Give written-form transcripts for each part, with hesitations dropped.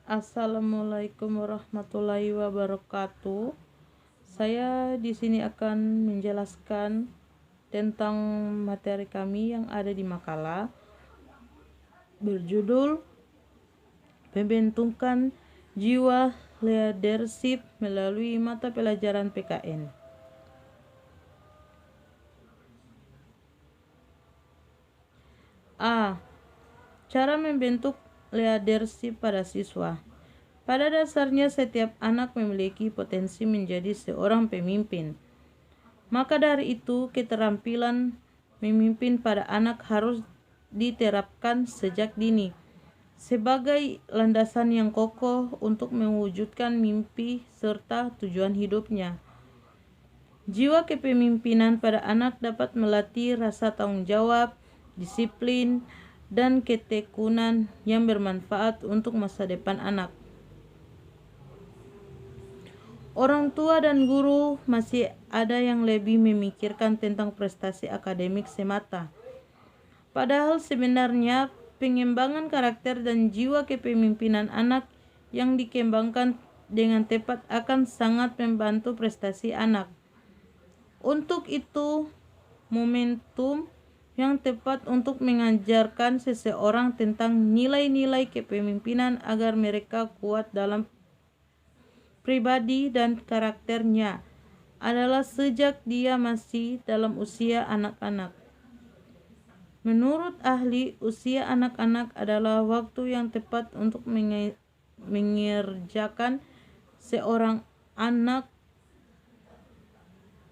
Assalamualaikum warahmatullahi wabarakatuh. Saya di sini akan menjelaskan tentang materi kami yang ada di makalah berjudul Pembentukan Jiwa Leadership melalui mata pelajaran PKN. A. Cara membentuk leadership pada siswa. Pada dasarnya setiap anak memiliki potensi menjadi seorang pemimpin. Maka dari itu, keterampilan memimpin pada anak harus diterapkan sejak dini sebagai landasan yang kokoh untuk mewujudkan mimpi serta tujuan hidupnya. Jiwa kepemimpinan pada anak dapat melatih rasa tanggung jawab, disiplin, dan ketekunan yang bermanfaat untuk masa depan anak. Orang tua dan guru masih ada yang lebih memikirkan tentang prestasi akademik semata. Padahal sebenarnya pengembangan karakter dan jiwa kepemimpinan anak yang dikembangkan dengan tepat akan sangat membantu prestasi anak. Untuk itu, momentum yang tepat untuk mengajarkan seseorang tentang nilai-nilai kepemimpinan agar mereka kuat dalam pribadi dan karakternya adalah sejak dia masih dalam usia anak-anak. Menurut ahli, usia anak-anak adalah waktu yang tepat untuk mengerjakan seorang anak.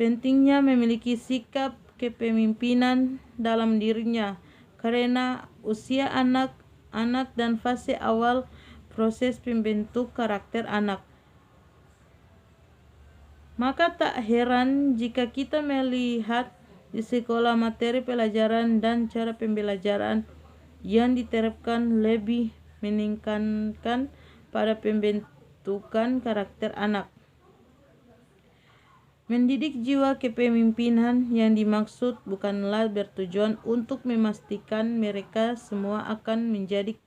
Pentingnya memiliki sikap kepemimpinan dalam dirinya karena usia anak-anak dan fase awal proses pembentuk karakter anak. Maka tak heran jika kita melihat di sekolah materi pelajaran dan cara pembelajaran yang diterapkan lebih menekankan pada pembentukan karakter anak. Mendidik jiwa kepemimpinan yang dimaksud bukanlah bertujuan untuk memastikan mereka semua akan menjadi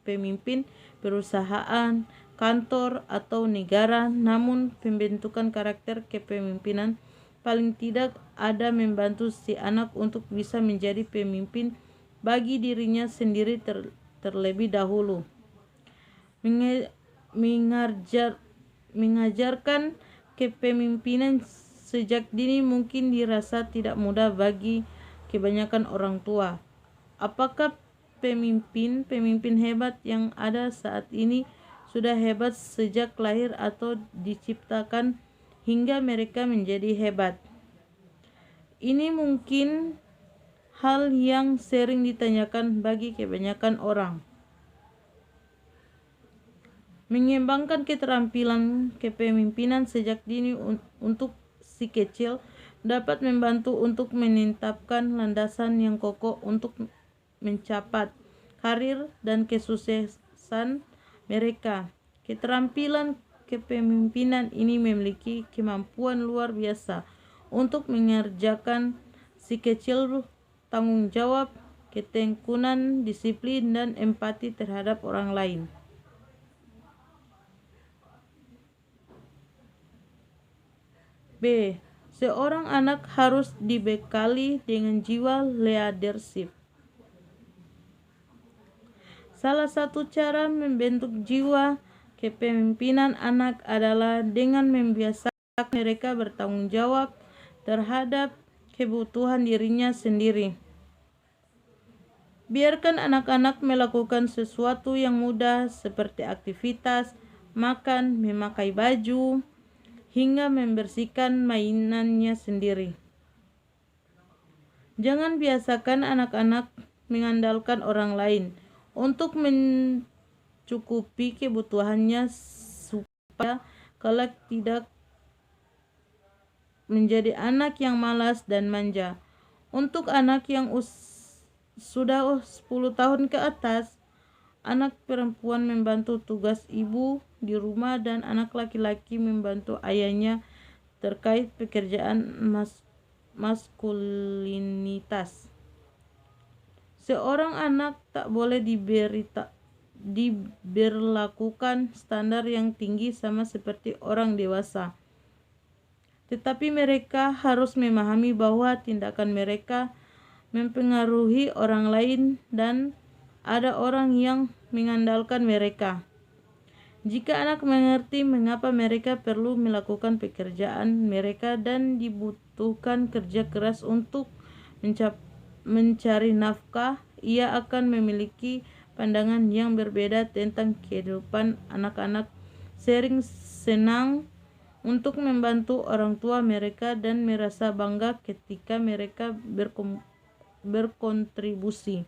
pemimpin perusahaan, kantor, atau negara, namun pembentukan karakter kepemimpinan paling tidak ada membantu si anak untuk bisa menjadi pemimpin bagi dirinya sendiri terlebih dahulu. Mengajarkan kepemimpinan sejak dini mungkin dirasa tidak mudah bagi kebanyakan orang tua. Apakah pemimpin hebat yang ada saat ini sudah hebat sejak lahir atau diciptakan hingga mereka menjadi hebat? Ini mungkin hal yang sering ditanyakan bagi kebanyakan orang. Mengembangkan keterampilan kepemimpinan sejak dini untuk si kecil dapat membantu untuk menetapkan landasan yang kokoh untuk mencapai karir dan kesuksesan mereka. Keterampilan kepemimpinan ini memiliki kemampuan luar biasa untuk mengerjakan si kecil tanggung jawab, ketekunan, disiplin, dan empati terhadap orang lain. B. Seorang anak harus dibekali dengan jiwa leadership. Salah satu cara membentuk jiwa kepemimpinan anak adalah dengan membiasakan mereka bertanggung jawab terhadap kebutuhan dirinya sendiri. Biarkan anak-anak melakukan sesuatu yang mudah seperti aktivitas, makan, memakai baju, hingga membersihkan mainannya sendiri. Jangan biasakan anak-anak mengandalkan orang lain untuk mencukupi kebutuhannya supaya kelak tidak menjadi anak yang malas dan manja. Untuk anak yang sudah 10 tahun ke atas, anak perempuan membantu tugas ibu di rumah dan anak laki-laki membantu ayahnya terkait pekerjaan maskulinitas. Seorang anak tak boleh diberlakukan standar yang tinggi sama seperti orang dewasa. Tetapi mereka harus memahami bahwa tindakan mereka mempengaruhi orang lain dan ada orang yang mengandalkan mereka. Jika anak mengerti mengapa mereka perlu melakukan pekerjaan mereka dan dibutuhkan kerja keras untuk mencari nafkah, ia akan memiliki pandangan yang berbeda tentang kehidupan anak-anak, sering senang untuk membantu orang tua mereka dan merasa bangga ketika mereka berkontribusi.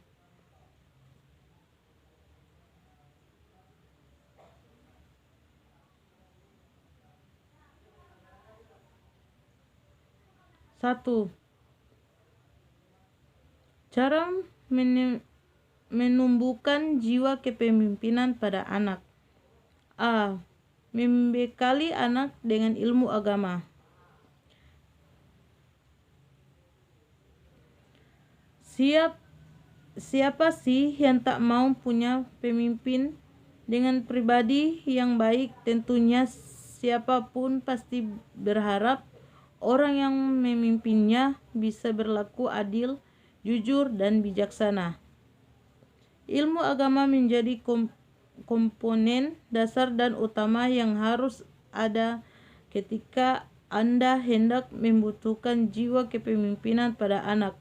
Satu, cara menumbuhkan jiwa kepemimpinan pada anak. A. Membekali anak dengan ilmu agama. Siapa sih yang tak mau punya pemimpin dengan pribadi yang baik? Tentunya siapapun pasti berharap orang yang memimpinnya bisa berlaku adil, jujur, dan bijaksana. Ilmu agama menjadi komponen dasar dan utama yang harus ada ketika Anda hendak membutuhkan jiwa kepemimpinan pada anak.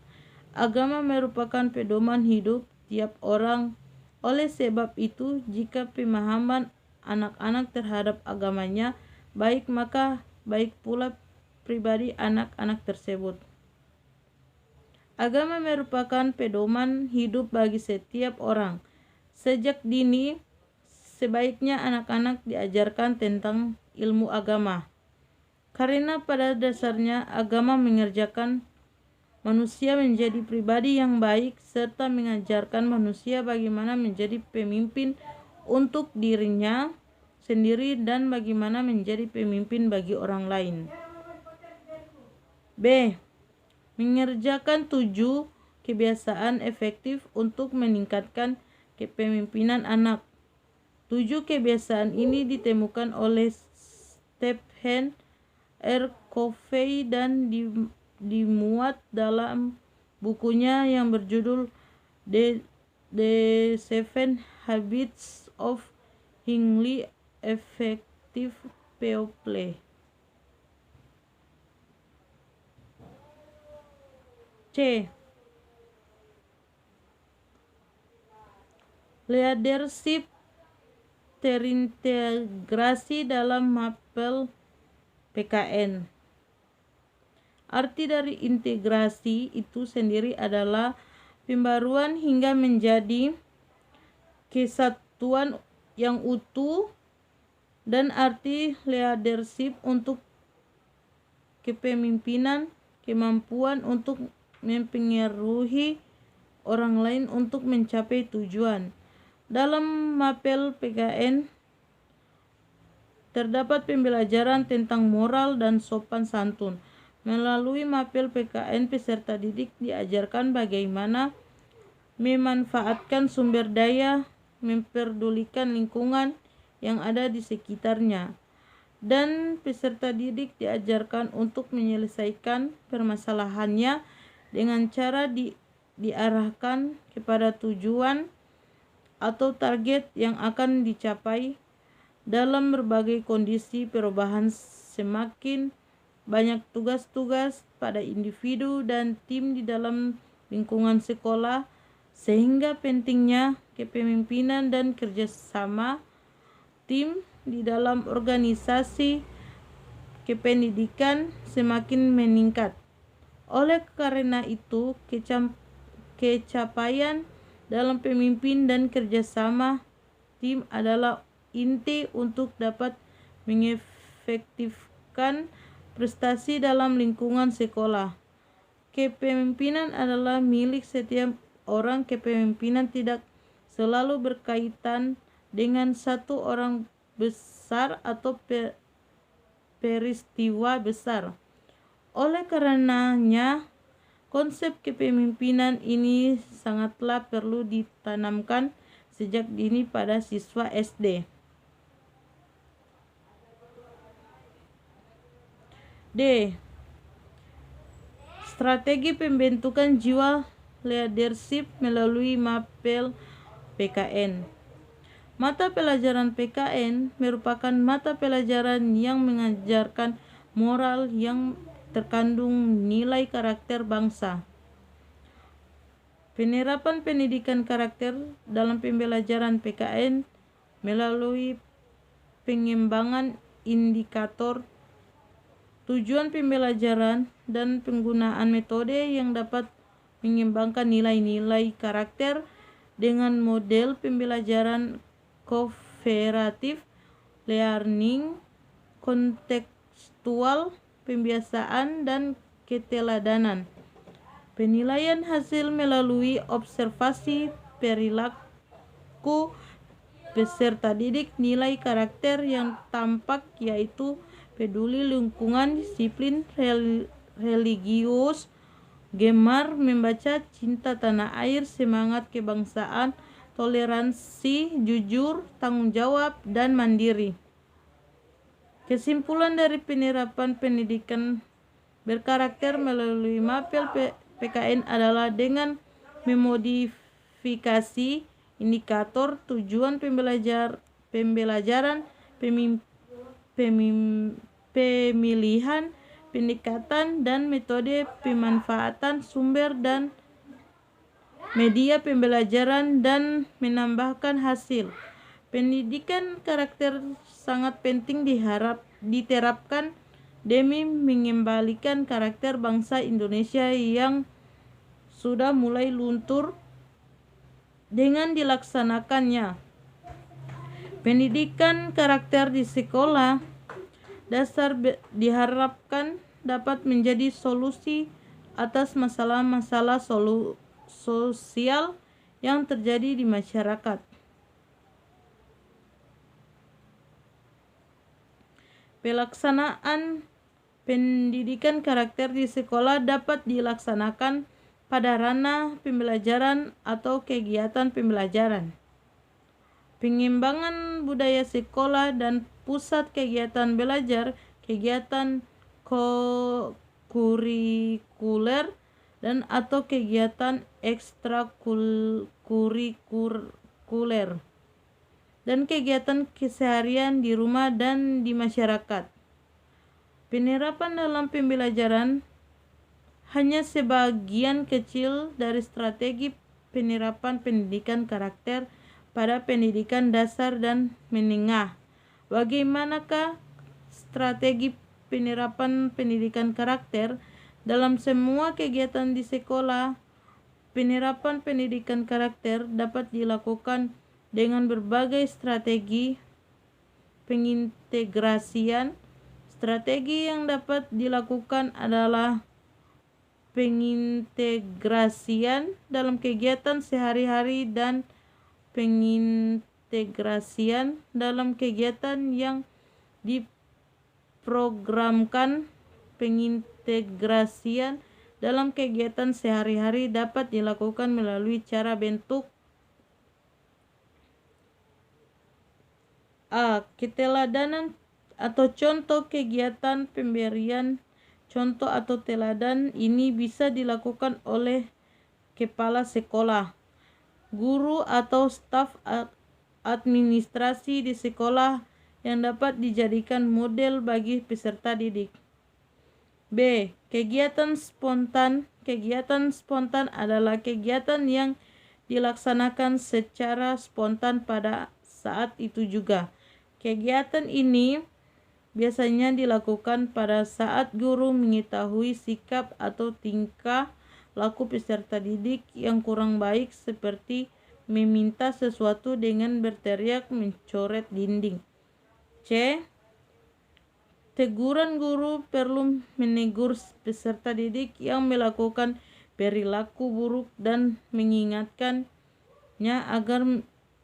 Agama merupakan pedoman hidup tiap orang. Oleh sebab itu, jika pemahaman anak-anak terhadap agamanya baik, maka baik pula pribadi anak-anak tersebut. Agama merupakan pedoman hidup bagi setiap orang. Sejak dini, sebaiknya anak-anak diajarkan tentang ilmu agama. Karena pada dasarnya agama mengerjakan manusia menjadi pribadi yang baik serta mengajarkan manusia bagaimana menjadi pemimpin untuk dirinya sendiri dan bagaimana menjadi pemimpin bagi orang lain. B. Mengerjakan 7 kebiasaan efektif untuk meningkatkan kepemimpinan anak. 7 kebiasaan ini ditemukan oleh Stephen R. Covey dan dimuat dalam bukunya yang berjudul The 7 Habits of Highly Effective People. C. Leadership terintegrasi dalam mapel PKN. Arti dari integrasi itu sendiri adalah pembaruan hingga menjadi kesatuan yang utuh, dan arti leadership untuk kepemimpinan, kemampuan untuk mempengaruhi orang lain untuk mencapai tujuan. Dalam mapel PKN terdapat pembelajaran tentang moral dan sopan santun. Melalui mapel PKN, peserta didik diajarkan bagaimana memanfaatkan sumber daya, memperdulikan lingkungan yang ada di sekitarnya, dan peserta didik diajarkan untuk menyelesaikan permasalahannya dengan cara diarahkan kepada tujuan atau target yang akan dicapai. Dalam berbagai kondisi perubahan, semakin banyak tugas-tugas pada individu dan tim di dalam lingkungan sekolah, sehingga pentingnya kepemimpinan dan kerjasama tim di dalam organisasi kependidikan semakin meningkat. Oleh karena itu, kecapaian dalam pemimpin dan kerjasama tim adalah inti untuk dapat mengefektifkan prestasi dalam lingkungan sekolah. Kepemimpinan adalah milik setiap orang. Kepemimpinan tidak selalu berkaitan dengan satu orang besar atau peristiwa besar. Oleh karenanya, konsep kepemimpinan ini sangatlah perlu ditanamkan sejak dini pada siswa SD. D. Strategi pembentukan jiwa leadership melalui mapel PKN. Mata pelajaran PKN merupakan mata pelajaran yang mengajarkan moral yang terkandung nilai karakter bangsa. Penerapan pendidikan karakter dalam pembelajaran PKN melalui pengembangan indikator, tujuan pembelajaran, dan penggunaan metode yang dapat mengembangkan nilai-nilai karakter dengan model pembelajaran kooperatif, learning, kontekstual, pembiasaan, dan keteladanan. Penilaian hasil melalui observasi perilaku peserta didik nilai karakter yang tampak yaitu peduli lingkungan, disiplin religius, gemar membaca, cinta tanah air, semangat kebangsaan, toleransi, jujur, tanggung jawab, dan mandiri. Kesimpulan dari penerapan pendidikan berkarakter melalui mapel PKN adalah dengan memodifikasi indikator, tujuan pembelajaran, pemilihan, pendekatan, dan metode pemanfaatan sumber dan media pembelajaran dan menambahkan hasil. Pendidikan karakter sangat penting diterapkan demi mengembalikan karakter bangsa Indonesia yang sudah mulai luntur dengan dilaksanakannya pendidikan karakter di sekolah dasar diharapkan dapat menjadi solusi atas masalah-masalah sosial yang terjadi di masyarakat. Pelaksanaan pendidikan karakter di sekolah dapat dilaksanakan pada ranah pembelajaran atau kegiatan pembelajaran, pengembangan budaya sekolah dan pusat kegiatan belajar, kegiatan kurikuler dan atau kegiatan ekstrakurikuler, dan kegiatan keseharian di rumah dan di masyarakat. Penerapan dalam pembelajaran hanya sebagian kecil dari strategi penerapan pendidikan karakter pada pendidikan dasar dan menengah. Bagaimanakah strategi penerapan pendidikan karakter dalam semua kegiatan di sekolah? Penerapan pendidikan karakter dapat dilakukan dengan berbagai strategi pengintegrasian. Strategi yang dapat dilakukan adalah pengintegrasian dalam kegiatan sehari-hari dan pengintegrasian dalam kegiatan yang diprogramkan. Pengintegrasian dalam kegiatan sehari-hari dapat dilakukan melalui cara bentuk keteladanan atau contoh kegiatan. Pemberian contoh atau teladan ini bisa dilakukan oleh kepala sekolah, guru atau staf administrasi di sekolah yang dapat dijadikan model bagi peserta didik. B. Kegiatan spontan. Kegiatan spontan adalah kegiatan yang dilaksanakan secara spontan pada saat itu juga. Kegiatan ini biasanya dilakukan pada saat guru mengetahui sikap atau tingkah laku peserta didik yang kurang baik, seperti meminta sesuatu dengan berteriak, mencoret dinding. C. Teguran. Guru perlu menegur peserta didik yang melakukan perilaku buruk dan mengingatkannya agar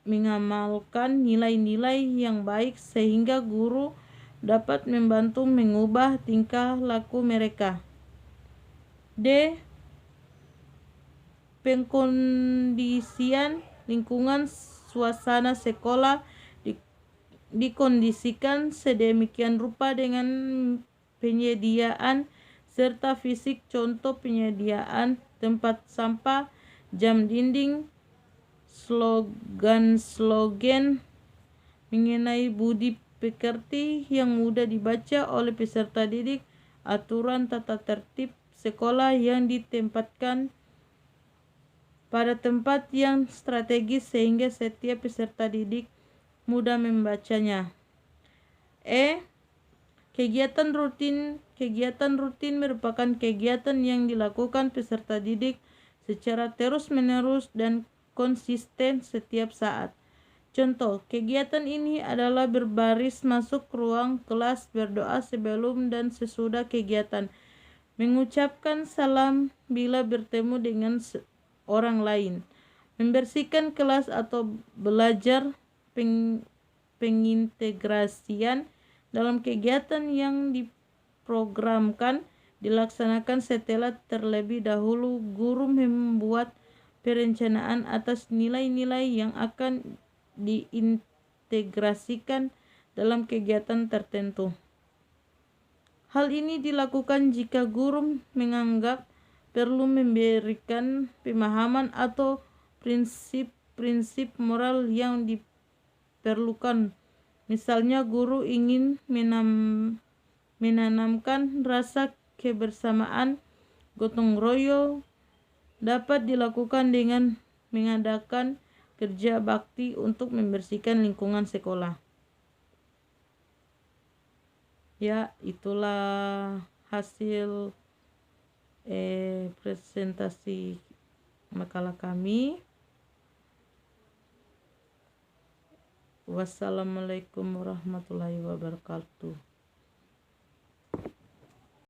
mengamalkan nilai-nilai yang baik sehingga guru dapat membantu mengubah tingkah laku mereka. D. Pengkondisian lingkungan suasana sekolah dikondisikan sedemikian rupa dengan penyediaan serta fisik, contoh penyediaan tempat sampah, jam dinding, slogan-slogan mengenai budi pekerti yang mudah dibaca oleh peserta didik, aturan tata tertib sekolah yang ditempatkan pada tempat yang strategis sehingga setiap peserta didik mudah membacanya. Kegiatan rutin merupakan kegiatan yang dilakukan peserta didik secara terus-menerus dan konsisten setiap saat. Contoh, kegiatan ini adalah berbaris masuk ruang kelas, berdoa sebelum dan sesudah kegiatan, mengucapkan salam bila bertemu dengan orang lain, membersihkan kelas atau belajar pengintegrasian dalam kegiatan yang diprogramkan dilaksanakan setelah terlebih dahulu guru membuat perencanaan atas nilai-nilai yang akan diintegrasikan dalam kegiatan tertentu. Hal ini dilakukan jika guru menganggap perlu memberikan pemahaman atau prinsip-prinsip moral yang diperlukan. Misalnya guru ingin menanamkan rasa kebersamaan, gotong royong dapat dilakukan dengan mengadakan kerja bakti untuk membersihkan lingkungan sekolah. Ya, itulah hasil presentasi makalah kami. Wassalamualaikum warahmatullahi wabarakatuh.